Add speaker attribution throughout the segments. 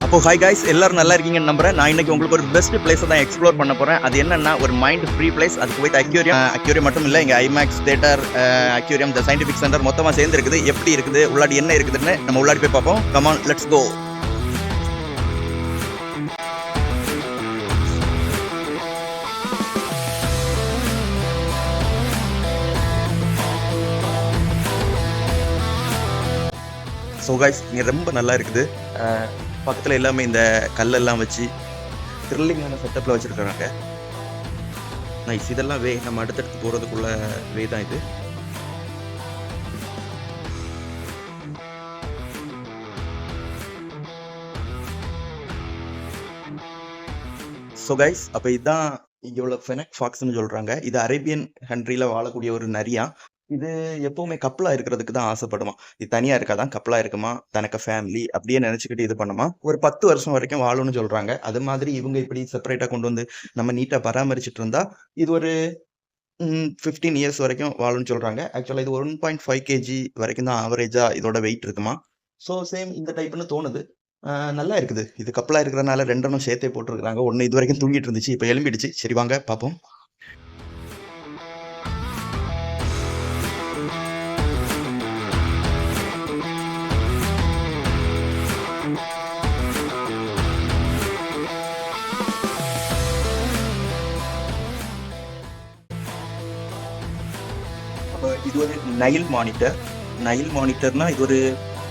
Speaker 1: அப்போ hi guys, எல்லாரும் நல்லா இருக்கீங்கன்னு நம்புறேன். நான் இன்னைக்கு உங்களுக்கு ஒரு பெஸ்ட் பிளேஸை தான் எக்ஸ்ப்ளோர் பண்ண போறேன். அது என்னன்னா ஒரு மைண்ட் ஃப்ரீ பிளேஸ். அதுக்கு போய் அக்யூரியம் மட்டும் இல்லை, இங்கே ஐமேக்ஸ் தியேட்டர், அக்யூரியம், த சயின்டிஃபிக் சென்டர் மொத்தமாக சேர்ந்து இருக்குது. எப்படி இருக்குது, உள்ளாடி என்ன இருக்குதுன்னு நம்ம உள்ளாடி போய் பார்ப்போம். Come on, let's go. So guys, இங்கே ரொம்ப நல்லா இருக்குது. பக்கத்தில் எல்லாமே இந்த கல்லெல்லாம் வச்சு த்ரில்லிங்கான செட்டப்பில் வச்சுருக்காங்க. நைஸ். இதெல்லாம் நம்ம அடுத்தடுத்து போகிறதுக்குள்ள வே தான் இது. ஸோ கைஸ், அப்போ இதுதான் இங்கே உள்ள ஃபெனக் ஃபாக்ஸ்ன்னு சொல்கிறாங்க. இது அரேபியன் கண்ட்ரியில் வாழக்கூடிய ஒரு நரியா. இது எப்பவுமே கப்பலா இருக்கிறதுக்கு தான் ஆசைப்படுமா. இது தனியா இருக்காதான், கப்பலா இருக்குமா, தனக்கு ஃபேமிலி அப்படியே நினைச்சுக்கிட்டு இது பண்ணுமா. ஒரு 10 வருஷம் வரைக்கும் வாழும்னு சொல்றாங்க. அது மாதிரி இவங்க இப்படி செப்பரேட்டா கொண்டு வந்து நம்ம நீட்டா பராமரிச்சுட்டு இருந்தா இது ஒரு 15 இயர்ஸ் வரைக்கும் வாழும்னு சொல்றாங்க. ஆக்சுவலா இது 1.5 kg வரைக்கும் தான் ஆவரேஜா இதோட வெயிட் இருக்குமா. ஸோ சேம் இந்த டைப்னு தோணுது. நல்லா இருக்குது. இது கப்பலா இருக்கிறதுனால ரெண்டனும் சேர்த்தே போட்டிருக்காங்க. ஒன்னு இது வரைக்கும் தூங்கிட்டு இருந்துச்சு, இப்ப எழும்பிடுச்சு. சரி வாங்க பார்ப்போம். இது ஒரு நைல் மானிட்டர். நைல் மானிட்டர்னா இது ஒரு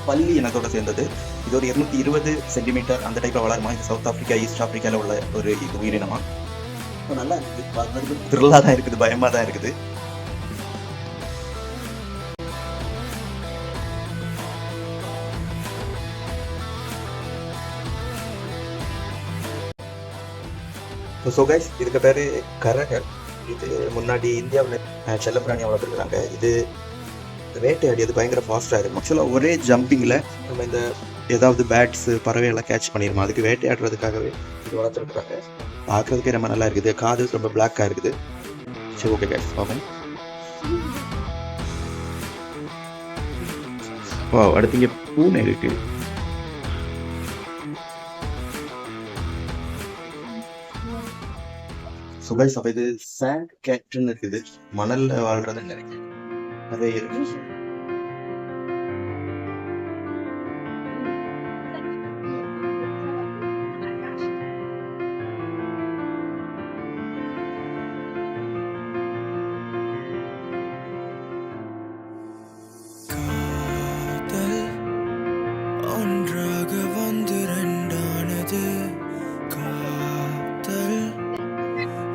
Speaker 1: பள்ளி இனத்தோட சேர்ந்தது. இது ஒரு 220 சென்டிமீட்டர் அந்த டைப்ல வளருமா. இது சவுத் ஆப்பிரிக்கா, ஈஸ்ட் ஆப்பிரிக்கால உள்ள ஒரு இது உயிரினமா. நல்லா இருக்குது, த்ரில்லா தான் இருக்குது, பயமா தான் இருக்குது. ஸோ கைஸ், இதுக்கு பேரு கரகர். இது முன்னாடி இந்தியாவில் செல்லப்பிராணி வளர்த்துருக்குறாங்க. இது வேட்டையாடியது பயங்கர ஃபாஸ்ட்டாக இருக்கும். ஆக்சுவலாக ஒரே ஜம்பிங்கில் நம்ம இந்த ஏதாவது பேட்ஸ் பறவையெல்லாம் கேட்ச் பண்ணிடுமா. அதுக்கு வேட்டையாடுறதுக்காகவே இது வளர்த்துருக்குறாங்க. பார்க்குறதுக்கே ரொம்ப நல்லா இருக்குது. காது ரொம்ப பிளாக்காக இருக்குது. சரி ஓகே கைஸ், பார்ப்போம். ஓ, அடுத்து இங்கே பூனை இருக்கு. சுகாய் சபை இது சாண்ட் கேட்னு இருக்குது. மணல்ல வாழ்றதுன்னு நினைக்கிறேன். அதே இருக்கு. ஒன்றாக வந்து ரெண்டானது, காதல்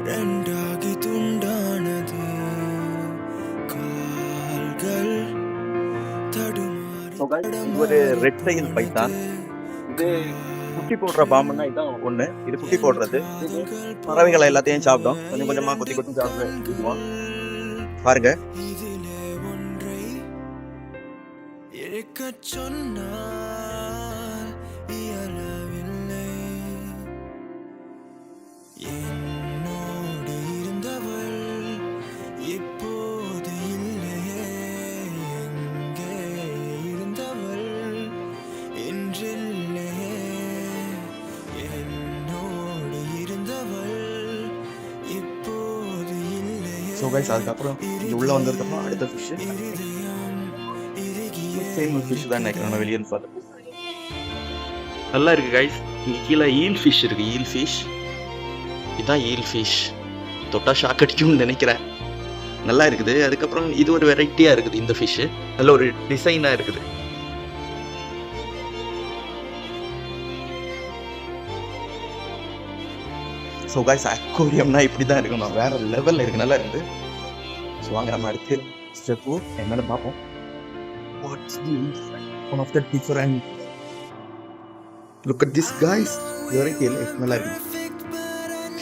Speaker 1: ரெண்டாகி துண்டானது, கால்கள் தடுமாறி. ஒரு ரெட் டைல் பைத்தான். இது குட்டி போடுற பாம்புன்னா இதான் ஒண்ணு. இது குட்டி போடுறது. பறவைகளை எல்லாத்தையும் சாப்பிடும். கொஞ்சம் கொஞ்சமா கொத்தி கொத்தி சாப்பிடுவோம். பாருங்க. சொன்னால் இயலவில்லை, என்னோடு இருந்தவள் இப்போது இல்லையே, எங்கே இருந்தவள் இன்றில்லையே, என்னோடு இருந்தவள் இப்போது இல்லையே. ஸோ கைஸ், அதுக்கப்புறம் இங்கே உள்ள வந்ததுக்கப்புறம் அடுத்த ஃபிஷ் சேம் ஃபிஷ் தான் நினைக்கிறேன். வெளியே பார்த்தேன். நல்லா இருக்கு கைஸ். இங்கே கீழே ஈல் ஃபிஷ் இருக்கு. ஈல் ஃபிஷ், இதுதான் ஈல் ஃபிஷ். தொட்டா ஷாக் அடிக்கும்னு நினைக்கிறேன். நல்லா இருக்குது. அதுக்கப்புறம் இது ஒரு வெரைட்டியா இருக்குது. இந்த ஃபிஷ் நல்ல ஒரு டிசைனா இருக்குது. ஸோ கைஸ், அக்வேரியம்னா இப்படி தான் இருக்கணும். வேற லெவல்ல இருக்கு. நல்லா இருக்குது. ஸோ வாங்க நம்ம அடுத்து ஸ்டெப் என்னன்னு பார்ப்போம். What's this? One of the different. Look at this guys. Very cool. நல்லா இருக்கு.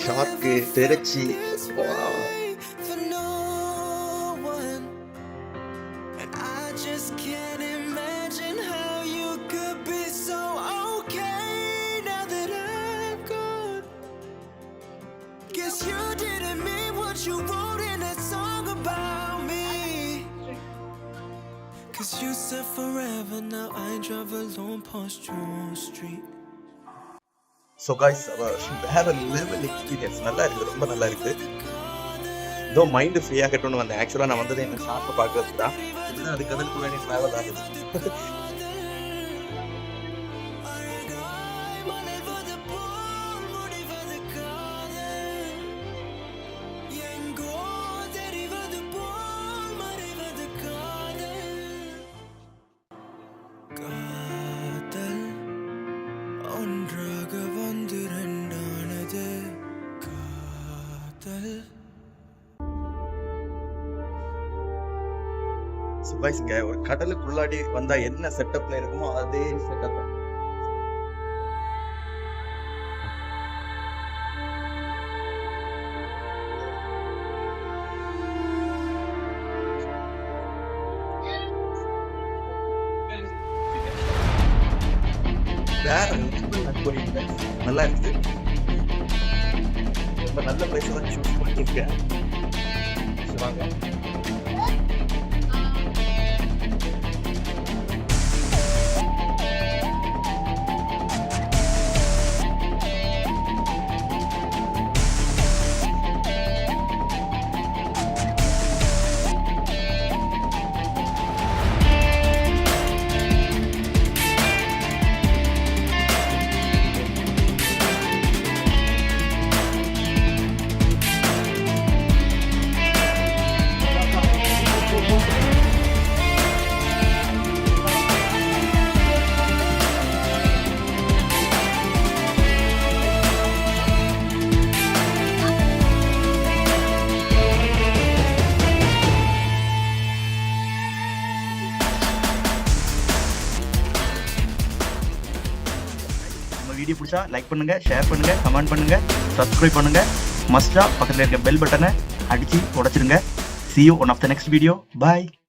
Speaker 1: Shark, திரச்சி. Cause you said forever, now I drive alone past your street. So guys வேற லெவல் எக்ஸ்பீரியன்ஸ். நல்லா இருக்கு, ரொம்ப நல்லா இருக்கு. ஏதோ மைண்ட் ஃப்ரீ ஆகட்டும்னு வந்தேன். ஆக்சுவலா நான் வந்தது என்ன ஷார்ப்பை பார்க்கறதுக்கு தான். இதுதான் அது கடலுக்கு வேண்டிய டிராவல் ஆகுது.
Speaker 2: ஒன்றாக வந்து ரெண்டானது காதல்.
Speaker 1: ஸோ காய்ஸ் இங்க ஒரு கடலுக்குள்ளாடி வந்தா என்ன செட்டப்ல இருக்குமோ அதே செட்டப். வேற நல்லா இருக்குது. ரொம்ப நல்ல பிளேஸ் தான் சூஸ் பண்ணிருக்கேன். வாங்க. வீடியோ பிடிச்சா லைக் பண்ணுங்க, ஷேர் பண்ணுங்க, கமெண்ட் பண்ணுங்க, சப்ஸ்கிரைப் பண்ணுங்க. மஸ்டா பக்கத்துல இருக்க பெல் பட்டனை அடிச்சு உடைச்சிருங்க. See you on of the next video. Bye.